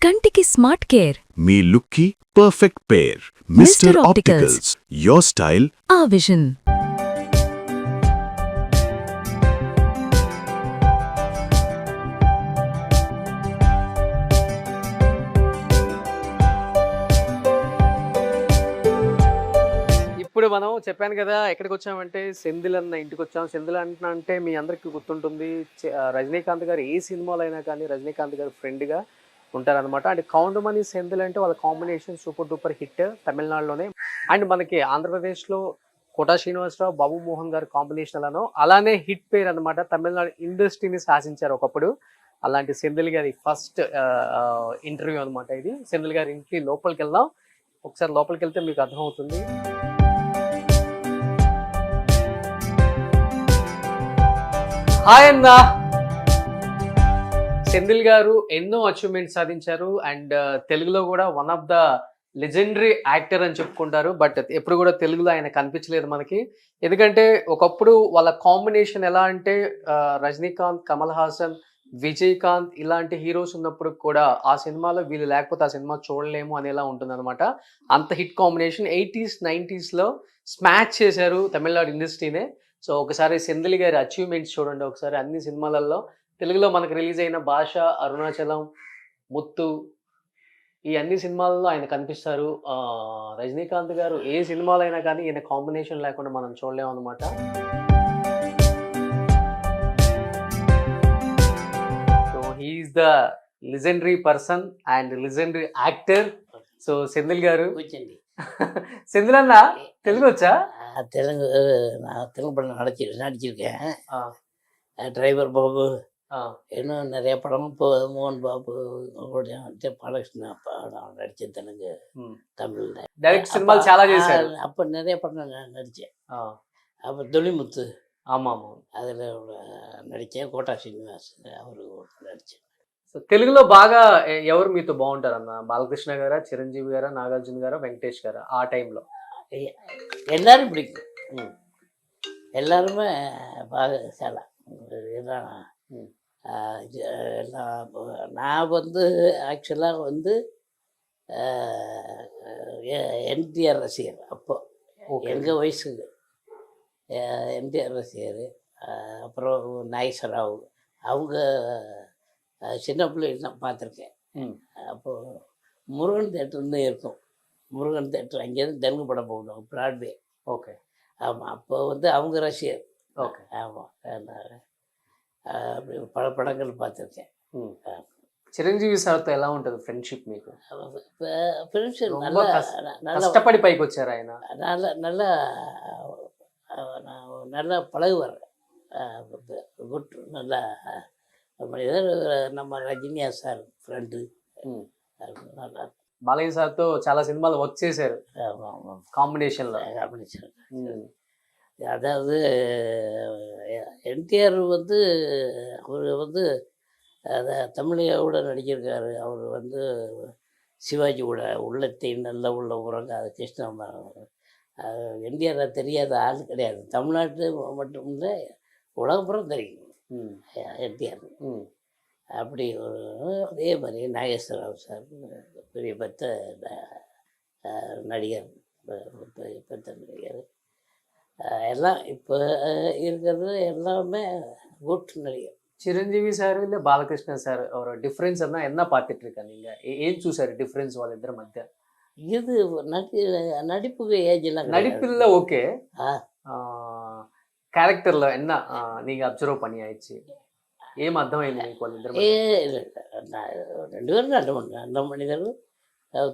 కంటికి smart care మీ లుక్కి perfect pair mister opticals your style ఆ విజన్. ఇప్పుడు మనం చెప్పాను కదా ఎక్కడికి వచ్చామంటే సెంధిల్ అన్న ఇంటికి వచ్చాం. సెంధిల్ అంటే మీ అందరికీ గుర్తుంటుంది, రజనీకాంత్ గారు ఏ సినిమాలో అయినా కానీ రజనీకాంత్ గారు ఫ్రెండ్గా ఉంటారనమాట. అండ్ కౌండమణి సెంధిల్ అంటే వాళ్ళ కాంబినేషన్ సూపర్ డూపర్ హిట్ తమిళనాడులోనే. అండ్ మనకి ఆంధ్రప్రదేశ్లో కోటా శ్రీనివాసరావు, బాబు మోహన్ గారు కాంబినేషన్ అలానే హిట్ పేరు అనమాట. తమిళనాడు ఇండస్ట్రీని శాసించారు ఒకప్పుడు. అలాంటి సెంధిల్ గారి ఫస్ట్ ఇంటర్వ్యూ అనమాట ఇది. సెంధిల్ గారి ఇంటి లోపలికి వెళ్దాం. ఒకసారి లోపలికి వెళ్తే మీకు అర్థమవుతుంది. హాయ్ అన్న. సెంధిల్ గారు ఎన్నో అచీవ్మెంట్స్ సాధించారు. అండ్ తెలుగులో కూడా one of the legendary actor అని చెప్పుకుంటారు. బట్ ఎప్పుడు కూడా తెలుగులో ఆయన కనిపించలేదు మనకి. ఎందుకంటే ఒకప్పుడు వాళ్ళ కాంబినేషన్ ఎలా అంటే రజనీకాంత్, కమల్ హాసన్, విజయకాంత్ ఇలాంటి హీరోస్ ఉన్నప్పుడు కూడా ఆ సినిమాలో వీళ్ళు లేకపోతే ఆ సినిమా చూడలేము అనేలా ఉంటుందన్నమాట. అంత హిట్ కాంబినేషన్ 80s 90sలో స్మాచ్ చేశారు తమిళనాడు ఇండస్ట్రీనే. సో ఒకసారి సెంధిల్ గారి అచీవ్మెంట్స్ చూడండి ఒకసారి. అన్ని సినిమాలలో తెలుగులో మనకు రిలీజ్ అయిన భాష, అరుణాచలం, ముత్తు ఈ అన్ని సినిమాల్లో ఆయన కనిపిస్తారు. రజనీకాంత్ గారు ఏ సినిమాలో అయినా కానీ ఈయన కాంబినేషన్ లేకుండా మనం చూడలేము అనమాట. So he is the legendary person and legendary actor. So Senthil గారు, செந்தில் அண்ணா தெலுங்கு வச்சா? தெலுங்கு நான் தெலுங்கு படம் நடிச்சிருக்கேன். டிரைவர் பாபு, இன்னும் நிறைய படம். இப்போ மோகன் பாபு பாலகிருஷ்ண படம் நடித்தேன் தெலுங்கு, தமிழில். డైరెక్ట్ సినిమాలు చాలా చేశారు. அப்போ நிறைய படம் நடித்தேன். அப்போ தொழில்முத்து, ஆமாம் ஆமாம், அதில் நடித்தேன். கோட்டா శ్రీనివాస్ அவரு நடித்தேன். సో తెలుగులో బాగా ఎవరు మీతో బాగుంటారు అన్న? బాలకృష్ణ గారా, చిరంజీవి గారా, నాగార్జున గారా, వెంకటేష్ గారా? ఆ టైంలో எல்லாரும் பிடிக்கும். எல்லாருமே பாகசாலம். நான் வந்து ஆக்சுவலாக வந்து என்டிஆர் ரசிகர். அப்போ எங்கள் வயசுக்கு என்டிஆர் ரசிகர். அப்புறம் நாகேஸ்வரராவ் அவங்க சின்ன பிள்ளைகள் நான் பார்த்துருக்கேன். அப்போது முருகன் தேட்டர்னு இருக்கும். முருகன் தேட்டர் அங்கேருந்து தெலுங்கு படம் போடுவாங்க, பிராட்வே. ஓகே. ஆமாம், அப்போ வந்து அவங்க ரசிகர். ஓகே. ஆமாம், அப்படி பல படங்கள் பார்த்துருக்கேன். చిరంజీవి సార్తో ఎలా ఉంటుంది ఫ్రెండ్షిప్ మీకు? இப்போ ఫ్రెండ్షిప్ நல்லா కష్టపడి పైకి వచ్చారు ఆయన. நல்லா நல்லா நல்லா பழகுவார். குட், நல்லா மனிதர். நம்ம ரஜினியா சார் ఫ్రెండ్. நல்லா బాలయ్య సార్తో చాలా సినిమాలు వర్క్ చేశారు కాంబినేషన్లో. அதாவது என்டிஆர் வந்து அவர் வந்து தமிழையோட நடிச்சிருக்காரு. அவர் வந்து சிவாஜி கூட உள்ளத்தை நல்ல உள்ள உறங்காத கிருஷ்ணன். என்டிஆர் தெரியாத ஆள் கிடையாது. தமிழ்நாட்டு மட்டும் இல்லை, உலகப்புறம் தெரியும் என்டிஆர். அப்படி ஒரு அதே மாதிரி நாகேஸ்வரராவ் சார் பெரிய பெத்த நடிகர், பெத்த நடிகர். எல்லாம் இப்போ இருக்கிறது எல்லாமே குட் நடிகர். చిరంజీవి సార్ இல்லை బాలకృష్ణ సార్ ஒரு டிஃப்ரென்ஸ் என்ன பார்த்துட்டு இருக்க நீங்க? ஏன் చూసారు డిఫరెన్స్ వాళ్ళిద్దరి మధ్య? இது நடிப்புக்கு ஏஜ் எல்லாம் நடிப்பில் ஓகே, క్యారెక్టర్లో என்ன நீங்க அப்சர்வ் பண்ணி ஆயிடுச்சு? ஏன் அர்த்தమైంది మీకు వాళ్ళిద్దరు? இல்லை, ரெண்டு பேரும் நல்ல மனிதர்கள்.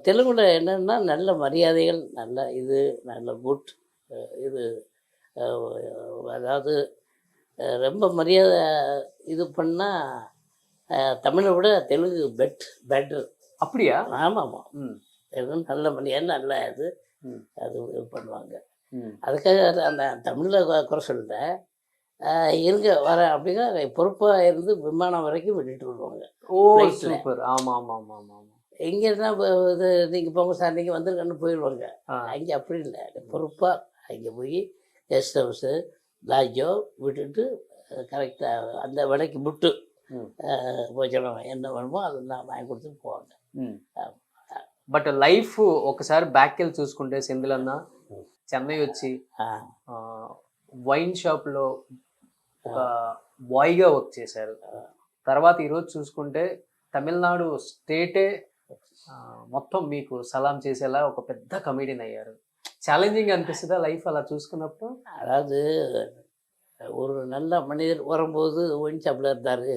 தெலுங்குல என்னென்னா நல்ல மரியாதைகள், நல்ல இது, நல்ல குட் இது. அதாவது ரொம்ப மரியாதை இது பண்ணால் தமிழை விட தெலுங்கு பெட்டர். அப்படியா? ஆமாம் ஆமாம். தெலுங்கு நல்ல மரியாதை, நல்ல இது அது இது பண்ணுவாங்க. அதுக்காக அந்த தமிழில் குறை சொல்ல இருங்க வர அப்படின்னா பொறுப்பாக இருந்து விமானம் வரைக்கும் விட்டுட்டு வருவாங்க. ஓ சூப்பர். ஆமாம் ஆமாம் ஆமாம் ஆமாம். இங்கே இருந்தால் இது நீங்கள் போங்க சார், நீங்கள் வந்துருக்கன்னு போயிடுவாங்க. அங்கே அப்படி இல்லை, பொறுப்பாக அங்கே போய் கெஸ்ட் ஹவுஸு, லாட்ஜோ விட்டுட்டு கரெக்டாக அந்த விலைக்கு விட்டு போச்சலாம் என்ன வேணுமோ அதெல்லாம் வாங்கி கொடுத்துட்டு போவாங்க. బట్ లైఫ్ ఒకసారి బ్యాక్ వెళ్ళి చూసుకుంటే సెంధిలన్న చెన్నై వచ్చి వైన్ షాప్ లో ఒక బాయ్ గా వర్క్ చేశారు. తర్వాత ఈరోజు చూసుకుంటే తమిళనాడు స్టేటే మొత్తం మీకు సలాం చేసేలా ఒక పెద్ద కమెడియన్ అయ్యారు. ఛాలెంజింగ్ అనిపిస్తుందా லைஃப் అలా చూసుకున్నప్పుడు? அதாவது ஒரு நல்ல மனிதர் வரும்போது ஒயின் ஷாப்பில் இருந்தார்,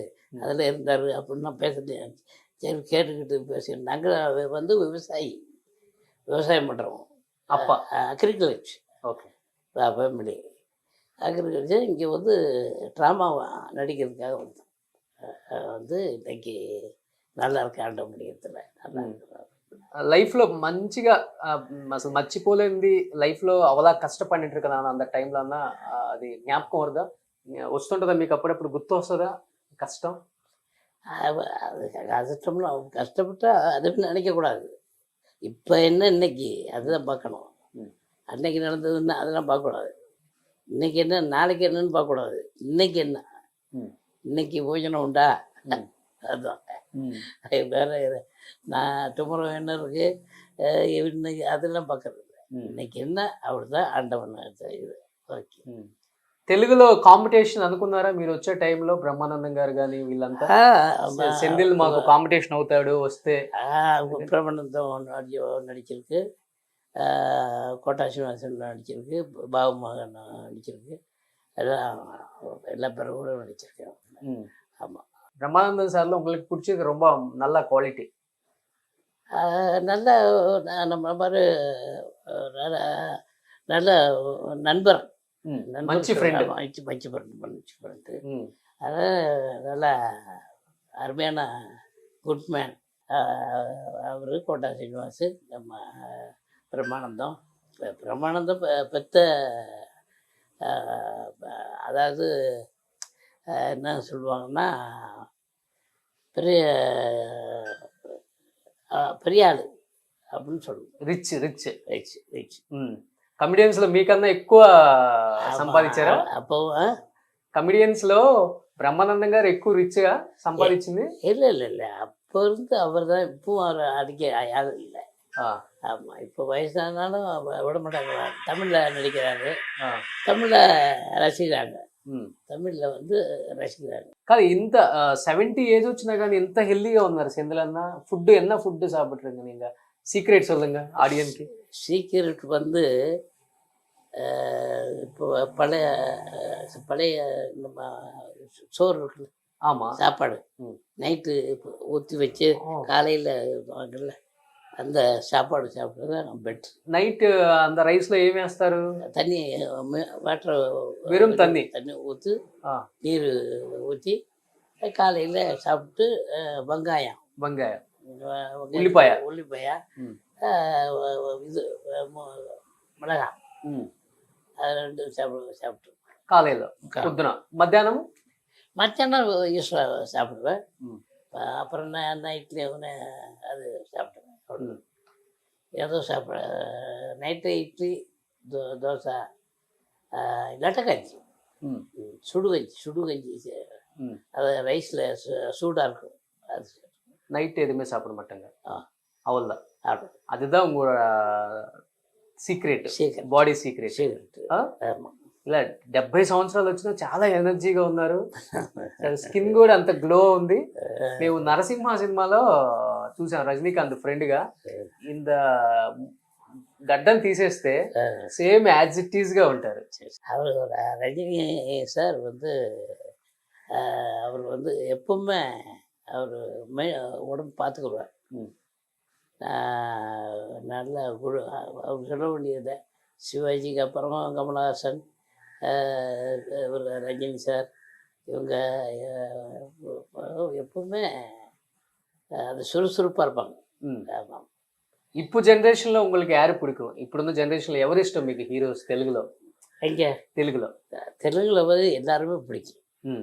அதில் இருந்தார் அப்படின்னு நான் பேசுகிறேன். சரி கேட்டுக்கிட்டு பேசி நாங்கள் வந்து விவசாயம் பண்ணுறோம். அப்பா அக்ரிகல்ச்சர். ஓகே. Family agriculture. இங்கே வந்து ட்ராமா நடிக்கிறதுக்காக வந்தோம். வந்து இன்னைக்கு நல்லா இருக்கு ஆண்ட முடியத்தில் நல்லா இருக்கு. లైఫ్లో మంచిగా అసలు మర్చిపోలేనిది లైఫ్లో అవలా కష్టపడినట్టు కదా అంత టైంలో అన్న అది జ్ఞాపకం వరదా వస్తుంటుందా మీకు? అప్పుడప్పుడు గుర్తు వస్తుందా కష్టం? அது கஷ்டம்லாம் கஷ்டப்பட்டா அதுன்னு நினைக்கக்கூடாது. இப்போ என்ன இன்னைக்கு அதுதான் பார்க்கணும். அன்னைக்கு நடந்ததுன்னா அதெல்லாம் பார்க்கக்கூடாது. இன்னைக்கு என்ன நாளைக்கு என்னன்னு பார்க்கக்கூடாது. இன்னைக்கு என்ன, இன்னைக்கு போஜனம் உண்டா, அதுதான் வேற. நான் டுமாரோ என்ன இருக்கு இன்னைக்கு அதெல்லாம் பார்க்கறது இல்லை. இன்னைக்கு என்ன அப்படிதான் ஆண்டவன் இது. ఓకే. తెలుగులో కాంపిటీషన్ అనుకున్నారా మీరు వచ్చే టైంలో? బ్రహ్మానందం గారు కానీ వీళ్ళంతా సెంధిల్ మాకు కాంపిటీషన్ అవుతాడు వస్తే? பிரபந்தம் நடிச்சிருக்கு, கோட்டா சீனிவாசன் நடிச்சிருக்கு, பாபு மகன் நடிச்சிருக்கு, எல்லாம் எல்லா பேரும் கூட நடிச்சிருக்கேன். ஆமாம். பிரம்மானந்தம் சார்ல உங்களுக்கு பிடிச்சது ரொம்ப நல்ல குவாலிட்டி? நல்ல நம்ம மாதிரி நல்ல நண்பர், మంచి ఫ్రెండ్. మంచి ఫ్రెండ్. அது நல்ல அருமையான குட் மேன் அவர். கோட்டா சீனிவாஸ், நம்ம பிரம்மானந்தம் பெத்த அதாவது என்ன சொல்லுவாங்கன்னா பெரிய ஆள் அப்படின்னு சொல்லுவோம். Rich rich rich rich. Comedians లో మీకన్నా ఎక్కువ సంపాదించారా? அப்போ కమిడియన్స్ లో బ్రహ్మానందం గారు ఎక్కువ రిచ్ గా సంపాదించింది? இல்லை அப்போ இருந்து அவர் தான். இப்பவும் அவர் அடிக்க யாரும் இல்லை. ஆமாம். இப்போ வயசானாலும் விட மாட்டாங்க. தமிழில் நடிக்கிறாரு, தமிழில் ரசிக்கிறாங்க, தமிழில் வந்து ரசிக்கிறாங்க. కాదు ఇంత 70 ఏజ్ వచ్చినా కానీ ఇంత హెల్దీగా ఉన్నారు సెంధిలన్న. ఫుడ్ என்ன ஃபுட்டு சாப்பிட்றீங்க நீங்க? சீக்ரெட் சொல்லுங்க ஆடியன்ஸ்க்கு. சீக்கிரட் வந்து இப்போ பழைய நம்ம சோறு இருக்குல்ல, ஆமாம், சாப்பாடு நைட்டு ஊற்றி வச்சு காலையில் வாங்கல, அந்த சாப்பாடு சாப்பிட்றது பெட்ரு. నైట్ அந்த రైస్లో ఏమి వేస్తారు? தண்ணி வாட்டர், வெறும் தண்ணி ஊற்றி நீர் ஊற்றி காலையில் சாப்பிட்டு வெங்காயம் உள்ளிப்பாயா இது மிளகாய் அது ரெண்டு சாப்பிட்டு காலையில் పొద్దున. మధ్యాహ్నం யூஸ்வலாக சாப்பிடுவேன். அப்புறம் நைட்ல அது சாப்பிடுவேன். ஏதோ சாப்பிட நைட்டு இட்லி, தோசை, இல்லாட்ட கஞ்சி, சுடுகஞ்சி. அது ரைஸில் சூடாக இருக்கும். அது நைட்டு எதுவுமே சாப்பிட மாட்டாங்க. அவ்வளோதான். அதுதான் அதுதான் உங்களோட సీక్రెట్, బాడీ సీక్రెట్. ஆமாம். ఇలా 70 సంవత్సరాలు వచ్చినా చాలా ఎనర్జీగా ఉన్నారు. స్కిన్ కూడా అంత గ్లో ఉంది. మేము నరసింహ సినిమాలో చూసాం రజనీకాంత్ ఫ్రెండ్ గా. ఇంత గడ్డం తీసేస్తే సేమ్ యాజ్ ఇట్ ఈస్ గా ఉంటారు. அவர் ரஜினி சார் வந்து அவர் வந்து எப்பவுமே அவர் உடம்பு பார்த்துக்குருவார். நல்ல அவர் சொல்ல வேண்டியதை சிவாஜிக்கு அப்புறமா கமலஹாசன், ரஜினி சார், இவங்க எப்பவுமே அது சுறுசுறுப்பாக இருப்பாங்க. ஆமாம். ఇప్పుడు జనరేషన్లో உங்களுக்கு யாரு பிடிக்கும்? ఇప్పుడున్న జనరేషన్లో ఎవరు ఇష్టం మీకు హీరోస్ తెలుగులో? இங்கே தெலுங்குல வந்து எல்லாருமே பிடிக்கும்.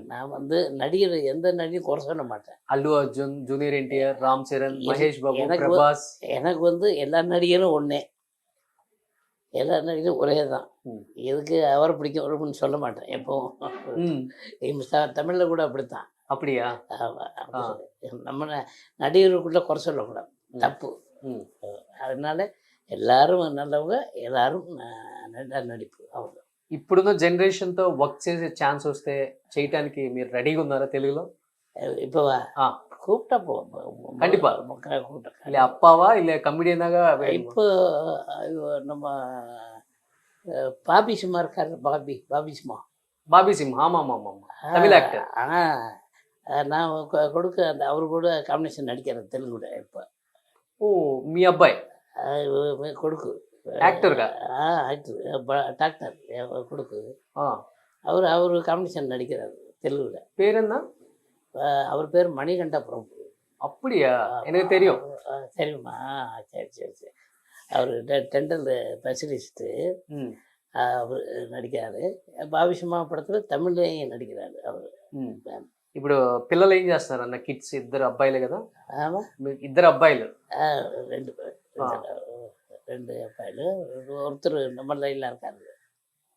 நான் வந்து நடிகர் எந்த நடிகரும் குறை சொல்ல மாட்டேன். அல்லு அர்ஜுன், ஜூனியர் என்டிஆர், ராம் சரண், மகேஷ் பாபு, பிரபாஸ். எனக்கு வந்து எல்லா நடிகரும் ஒன்றே, எல்லா நடிகரும் ஒரே தான். எதுக்கு அவரை பிடிக்கும் அப்படின்னு சொல்ல மாட்டேன் எப்பவும். தமிழில் கூட அப்படித்தான். அப்படியா? நம்ம நடிகருக்குள்ள குறை சொல்லக்கூடாது. தப்பு. ம். அதனால எல்லாரும் நல்லவங்க, எல்லாரும் நல்லா நடிப்பு அவங்க. ఇప్పుడున్న జనరేషన్‌తో వర్క్ చేసే ఛాన్స్ వస్తే చేయటానికి మీరు రెడీగా ఉన్నారా తెలుగులో? இப்போ ஆ. கூப்பிட்டா கண்டிப்பா. இல்ல கூப்பிட்டேன். அப்பாவா? இல்ல கமெடியனாக வேணுமா? இப்போ நம்ம பாபி சும்மா இருக்காரு, பாபி சும்மா. பாபி சிங். ஆமாமாமாமா. தமிழ் ஆக்டர். நான் கொடுக்க அந்த அவரு கூட காம்பினேஷன் நடிக்கிறேன் தெலுங்குல இப்போ. ఓ మీ అబ్బాయి கொடுக்கு యాక్టర్‌గా? ஆக்டர் டாக்டர் கொடுக்கு. ఆ. அவர் காம்பினேஷன் நடிக்கிறார் தெலுங்குல. పేరేందా? அவர் பேர் மணிகண்டபுரம். அப்படியா? எனக்கு தெரியும். தெரியுமா? சரி சரி சரி. அவர் டென்டல் ஸ்பெஷலிஸ்ட்டு. ம். அவர் நடிக்கிறாரு. பாவிஷமா படத்தில் தமிழ்லேயும் நடிக்கிறாரு அவர். ఇప్పుడు పిల్లలు ఏం చేస్తున్నారు అన్న? కిడ్స్ ఇద్దరు అబ్బాయిలే కదా? ஆமாம். మీకు ఇద్దరు అబ్బాయిలు. ரெண்டு பேர். ஆ. ரெண்டு அப்பாயில் ஒருத்தர் நம்ம லைனில் இருக்காரு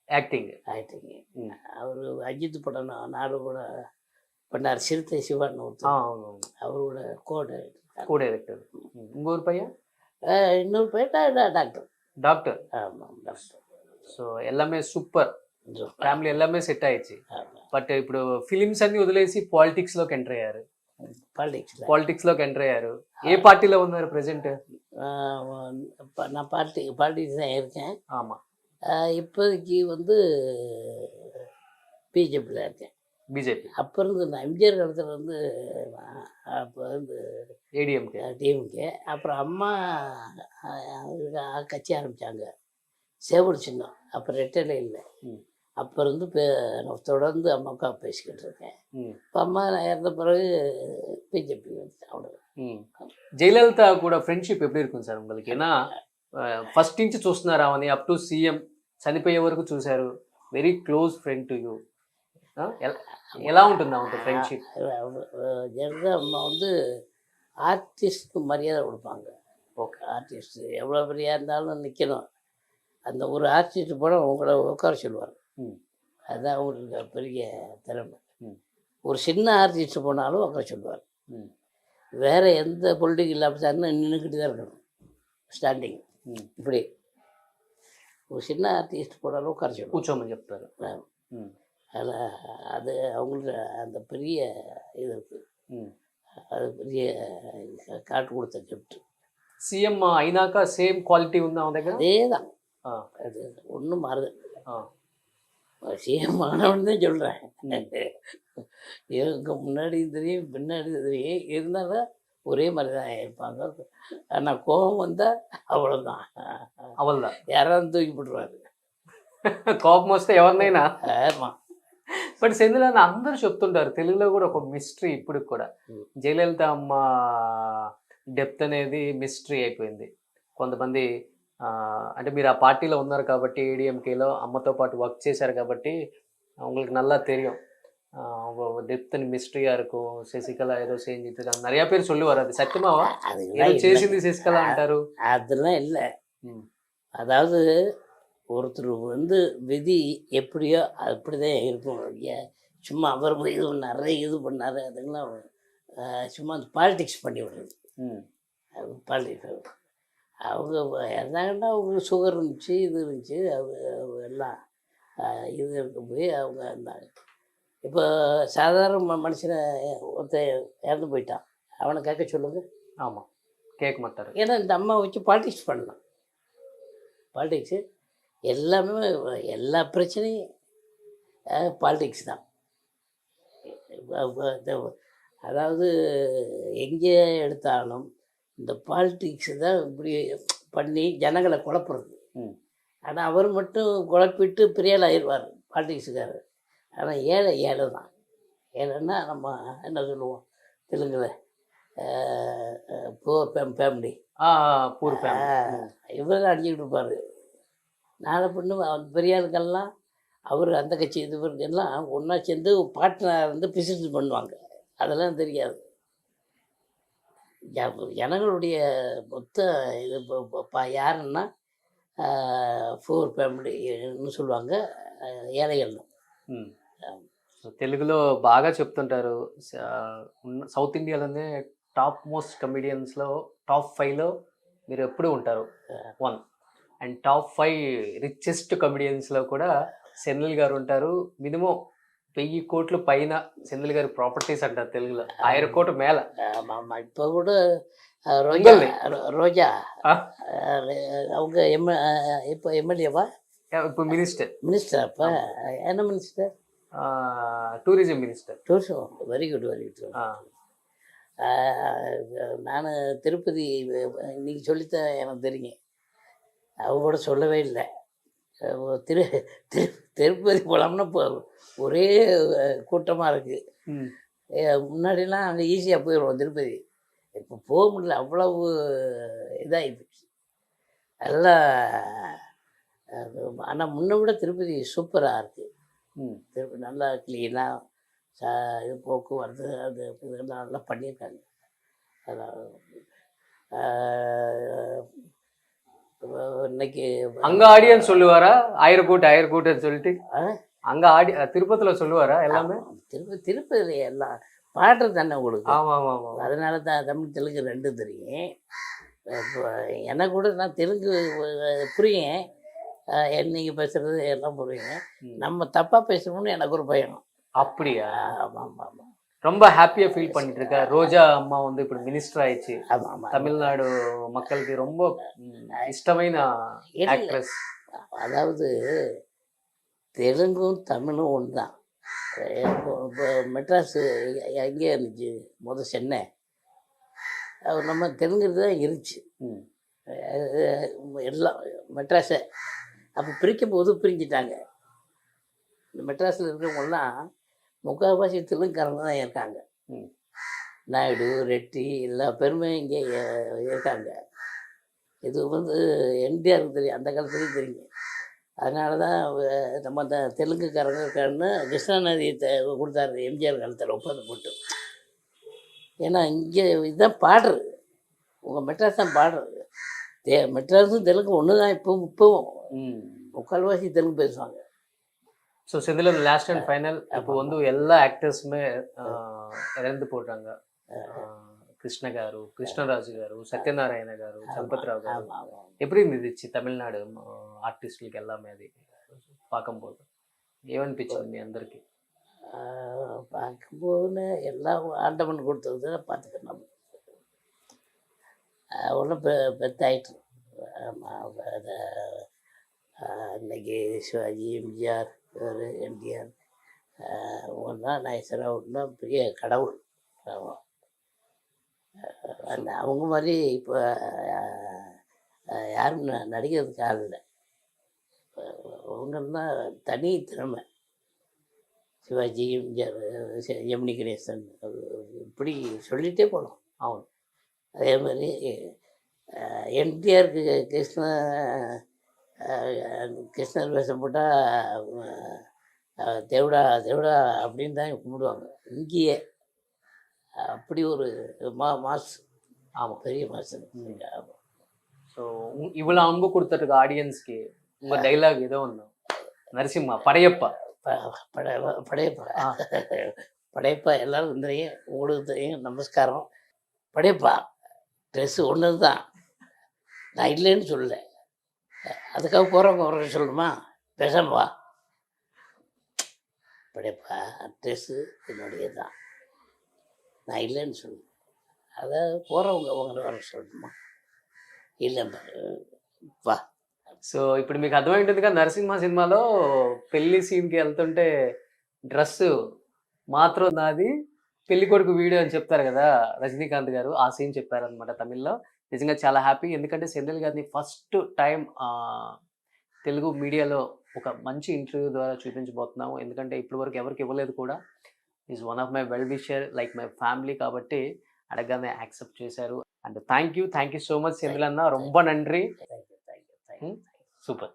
యాక్టింగ్. ஆக்டிங். ம். அவர் அஜித் படம் நாடு கூட பண்ணார், சிறுத்தை சிவான்னு ఆ, ஒருத்தர். అవును. அவரோட கோடு. Co director. ఇంకొరు పయ్యా இன்னொரு பேர் டாக்டர். டாக்டர். ஆமாம் டாக்டர். సో ఎల్లమే సూపర్. ఫ్యామిలీ ఎల్లమే సెట్ అయ్యి. ஆமாம். బట్ ఇప్పుడు ఫిలిమ్స్ అన్ని వదిలేసి పాలిటిక్స్ లోకి ఎంటర్ అయ్యారు. பாலிடிக்ஸில் పాలిటిక్స్ లోకి ఎంటర్ అయ్యారు. ఏ పార్టీలో ఉన్నారు ప్రెసెంట్? நான் பாலிடிக்ஸ் தான் இருக்கேன். ஆமா. இப்போதைக்கு வந்து பிஜேபியில் இருக்கேன். బీజేపీ. அப்போ இருந்து நான் எம்ஜிஆர் காலத்தில் வந்து அப்போ வந்து ఏడీఎంకే. டிஎம்கே. அப்புறம் அம்மா கட்சி ஆரம்பித்தாங்க, சேவல் சின்னம். அப்போ ரெட்டலை இல்லை. ம். அப்போ இருந்து நான் தொடர்ந்து அம்மாவுக்கா பேசிக்கிட்டு இருக்கேன். ம். இப்போ அம்மா நான் இறந்த பிறகு பிஜேபி வந்து அவ்வளோ. ம். జయలలిత కూడా ఫ్రెండ్షిప్ ఎప్పుడు இருக்கும் సార్ உங்களுக்கு? ఏనా ఫస్ట్ నుంచి చూస్తున్నారు ఆమెని అప్ టు సీఎం చనిపోయే వరకు చూశారు. Very close friend to you. ఎలా ఉంటుంది ఆమెతో ఫ్రెండ్షిప్? ஜெயலலிதா அம்மா வந்து ஆர்டிஸ்ட்க்கு மரியாதை கொடுப்பாங்க. ఓకే. ஆர்டிஸ்ட் எவ்வளோ பெரியா இருந்தாலும் நிற்கணும். அந்த ஒரு ஆர்டிஸ்ட் போட உங்களை உட்கார சொல்லுவார். ம். அதுதான் அவங்களுக்கு பெரிய திறமை. ம். ஒரு சின்ன ஆர்டிஸ்ட் போனாலும் உட்கார சொல்லுவார். ம். வேறு எந்த பொலிட்டிக்கல் ஆஃபீஸர்னு நின்றுக்கிட்டு தான் இருக்கணும், ஸ்டாண்டிங். ம். இப்படி ஒரு சின்ன ஆர்டிஸ்ட் போனாலும் உட்கார சொல்லுவார். కూర్చోమని చెప్తారు. ம். அதில் அது அவங்களுக்கு அந்த பெரிய இது இருக்குது. ம். அது பெரிய காட்டு கொடுத்த கிஃப்ட். సీఎం అయినాక సేమ్ క్వాలిటీ ఉందా ఆమె దగ్గర? அதே தான். ఆ. அது ஒன்றும் மாறுது. ఆ. சிஎம் ஆனவன் தான் சொல்கிறேன். ம். இவங்க முன்னாடி தெரியும் பின்னாடி தெரியும், இருந்தாலும் ஒரே மாதிரி தான் இருப்பாங்க. ஆனால் கோபம் வந்தால் அவ்வளோதான், అవల్దా. யாராவது தூக்கி போட்டுருவாரு. కోపం వస్తే ఎవరినైనా. ஆமாம். బట్ సెంధిల్ అందరూ చెప్తుంటారు తెలుగులో కూడా ఒక మిస్టరీ ఇప్పుడు కూడా. ம். జయలలిత అమ్మ డెప్త్ అనేది మిస్టరీ అయిపోయింది. కొంతమంది అంటే మీరు ఆ పార్టీలో ఉన్నారు కాబట్టి, ఏడీఎంకేలో అమ్మతో పాటు వర్క్ చేశారు కాబట్టి உங்களுக்கு நல்லா தெரியும். டெப்த் மிஸ்ட்ரியா இருக்கும். சசிகலா ஏதோ செஞ்சுட்டு நிறைய பேர் சொல்லுவார். அது சத்தியமாவா? ஏதோ அதுக்கெல்லாம் చేసింది சசிகலா అంటారు. அதெல்லாம் இல்லை. ம். அதாவது ஒருத்தர் வந்து விதி எப்படியோ அப்படி தான் இருக்கும். சும்மா அவர் போய் இது நிறைய இது பண்ணார், அதுங்களாம் சும்மா அந்த பாலிடிக்ஸ் பண்ணி விடுறது. ம். பாலிடிக்ஸ் அவங்க இருந்தாங்கன்னா அவங்களுக்கு சுகர் இருந்துச்சு, இது இருந்துச்சு, அவங்க எல்லாம் இது இருக்க போய் அவங்க இருந்தாங்க. இப்போ சாதாரண மனுஷனை ஒருத்தன் இறந்து போயிட்டான், அவனை கேட்க சொல்லுங்க. ஆமா, கேட்க மாட்டாரு. ஏன்னா இந்த அம்மா வச்சு பாலிடிக்ஸ் பண்ணலாம். பாலிடிக்ஸு எல்லாமே எல்லா பிரச்சனையும் பாலிடிக்ஸ் தான். அதாவது எங்கே எடுத்தாலும் இந்த பாலிடிக்ஸ் தான் இப்படி பண்ணி ஜனங்களை குழப்புறது. ம். ஆனால் அவர் மட்டும் குழப்பிட்டு பெரிய ஆள் ஆயிடுவார் பாலிடிக்ஸுக்காரர். ஆனால் ஏழை ஏழை தான். ஏழைன்னா நம்ம என்ன சொல்லுவோம் தெலுங்குல, புவர் ஃபேமிலி. பூர் இவர் தான் அடிச்சுக்கிட்டு இருப்பார். நாளை பொண்ணு பெரிய ஆளுக்கெல்லாம் அவர் அந்த கட்சி இது எல்லாம் ஒன்றா சேர்ந்து பார்ட்னர் வந்து பிசினஸ் பண்ணுவாங்க. அதெல்லாம் தெரியாது. ஜனங்களுடைய மொத்த இது யாருன்னா ஃபோர் ஃபேமிலின்னு சொல்லுவாங்க, ஏழைகள். తెలుగులో బాగా చెప్తుంటారు. సౌత్ ఇండియాలోనే టాప్ మోస్ట్ కమెడియన్స్లో టాప్ 5లో మీరు ఎప్పుడూ ఉంటారు 1. అండ్ టాప్ 5 రిచెస్ట్ కమెడియన్స్లో కూడా సెంధిల్ గారు ఉంటారు. మినిమం 1000 కోట్ల పైన సెంధిల్ గారి ప్రాపర్టీస్ అంటారు తెలుగులో, 1000 కోట్ల మేల. இப்போ கூட ரோஜா உங்கள்து? ரோஜா ஆ. அவங்க இப்போ எம்எல்ஏவா ఇప్పుడు మినిస్టర్, மினிஸ்டர் அப்போ என்ன minister tourism minister. Tourism very good very good நான் திருப்பதி இன்னைக்கு சொல்லித்தான் எனக்கு தெரியும். அவங்க கூட சொல்லவே இல்லை. திரு திரு திருப்பதி போகலாம்னா இப்போ ஒரே கூட்டமாக இருக்குது. முன்னாடிலாம் அங்கே ஈஸியாக போயிடுவோம் திருப்பதி. இப்போ போக முடியல, அவ்வளவு இதாகி போச்சு எல்லாம். ஆனால் முன்ன விட திருப்பதி சூப்பராக இருக்குது. திருப்பதி நல்லா க்ளீனாக இது போக்குவரத்து அது இதெல்லாம் நல்லா பண்ணியிருக்காங்க. அதான் இன்னைக்கு அங்க ஆடியன்ஸ் சொல்லுவாரா 1000 கோடி 1000 கோடின்னு சொல்லிட்டு? அங்க திருப்பதில சொல்லுவாரா எல்லாமே? திருப்பதி எல்லாம் பாட்டு தானே உங்களுக்கு. ஆமா ஆமா ஆமா. அதனால தான் தமிழ் தெலுங்கு ரெண்டும் தெரியும். இப்போ எனக்கு கூட நான் தெலுங்கு புரியும், என்னைக்கு பேசுறது எல்லாம் புரியுங்க. நம்ம தப்பா பேசணும்னு எனக்கு ஒரு பயம். அப்படியா? ஆமாம் ஆமாம் ஆமாம். ரொம்ப ஹாப்பியா ஃபீல் பண்ணிட்டு இருக்கா ரோஜா அம்மா வந்து இப்படி மினிஸ்டர் ஆயிடுச்சு. ஆமாம் ஆமாம். தமிழ்நாடு மக்களுக்கு ரொம்ப இஷ்டమైన ஆக்ட்ரஸ். அதாவது தெலுங்கும் தமிழும் ஒன்று தான். இப்போ மெட்ராஸு எங்கே இருந்துச்சு சென்னை, நம்ம தெலுங்கு தான் இருந்துச்சு எல்லாம் மெட்ராஸை. அப்போ பிரிக்கும் போது பிரிஞ்சிட்டாங்க. இந்த மெட்ராஸில் இருக்கிறவங்கலாம் முக்கால்வாசி தெலுங்குக்காரங்க தான் இருக்காங்க. நாயுடு ரெட்டி எல்லா பேருமே இங்கே இருக்காங்க. இது என்டிஆருக்கு தெரியும், அந்த காலத்துலேயும் தெரியும். அதனால தான் நம்ம அந்த தெலுங்குக்காரங்க இருக்காருன்னு கிருஷ்ணாநதி கொடுத்தாரு எம்ஜிஆர் காலத்தில் ஒப்பந்தம் போட்டு. ஏன்னா இங்கே இதுதான் பாடுறது, உங்கள் மெட்ராஸ் தான் பாடுறது. மெட்ராஸும் தெலுங்கு ஒன்று தான். இப்போவும் முக்கால்வாசி தெலுங்கு பேசுவாங்க. So Senthil last and final இப்போ எல்லா ஆக்டர்ஸுமே இறந்து போடுறாங்க. கிருஷ்ண గారు, கிருஷ்ணராஜு గారు, సత్యనారాయణ గారు, చలపతిరావు గారు. எப்படி இருந்துச்சு தமிழ்நாடு ఆర్టిస్టులకి எல்லாமே అది பார்க்கும்போது ఏమనిపించింది మీ అందరికీ? பார்க்கும்போது எல்லாம் ஆண்டவன் கொடுத்தது பார்த்துக்கணும். ஒன்றும் பெத்தாயிட்டு இன்னைக்கு சிவாஜி, எம்ஜிஆர், என்டிஆர் ஒன்றா நாயசரா ஒன்றா பெரிய கடவுள். அந்த அவங்க மாதிரி இப்போ யாரும் நடிக்கிறதுக்கு ஆள் இல்லை. அவங்கன்னா தனி திறமை. சிவாஜி, எம்ஜிஆர், ஜெமினி கணேசன், இப்படி சொல்லிகிட்டே போகலாம். அவன் அதே மாதிரி என்டிஆருக்கு கிருஷ்ணர் வேஷம் போட்டால் தேவடா தேவடா அப்படின்னு தான் கும்பிடுவாங்க இங்கேயே. அப்படி ஒரு மாஸ். ஆமாம், பெரிய மாஸ். ஆமாம். ஸோ இவ்வளோ அன்பு கொடுத்துருக்க ஆடியன்ஸ்க்கு உங்கள் டைலாக் ஏதோ ஒன்று, நரசிம்மா படையப்பா. படையப்பா படையப்பா எல்லாருக்கும் தெரியும், உங்களுக்கு தெரியும். நமஸ்காரம். படையப்பா ட்ரெஸ்ஸு ஒன்று தான், நான் இல்லைன்னு சொல்லலை. அதுக்காக போகிறவங்க வர சொல்லணுமா? பேசாமவா. படையப்பா ட்ரெஸ்ஸு என்னுடைய தான், நான் இல்லைன்னு சொல்லுவேன். அதை போகிறவங்க அவங்கள వర சொல்லணுமா? இல்லை వా. సో ఇప్పుడు మీకు అర్థమైంటుందిగా నరసింహ సినిమాలో పెళ్లి సీన్కి వెళ్తుంటే డ్రెస్ మాత్రం నాది, పెళ్లి కొడుకు వీడియో అని చెప్తారు కదా రజనీకాంత్ గారు, ఆ సీన్ చెప్పారనమాట తమిళ్లో. నిజంగా చాలా హ్యాపీ, ఎందుకంటే సెంధిల్ గారిని ఫస్ట్ టైం తెలుగు మీడియాలో ఒక మంచి ఇంటర్వ్యూ ద్వారా చూపించబోతున్నాము. ఎందుకంటే ఇప్పటి వరకు ఎవరికి ఇవ్వలేదు కూడా. Is one of my well wisher, like my family. కాబట్టి అడగగానే యాక్సెప్ట్ చేశారు. And thank you so much Senthil అన్న, ரொம்ப நன்றி. தேங்க்யூ. சூப்பர்.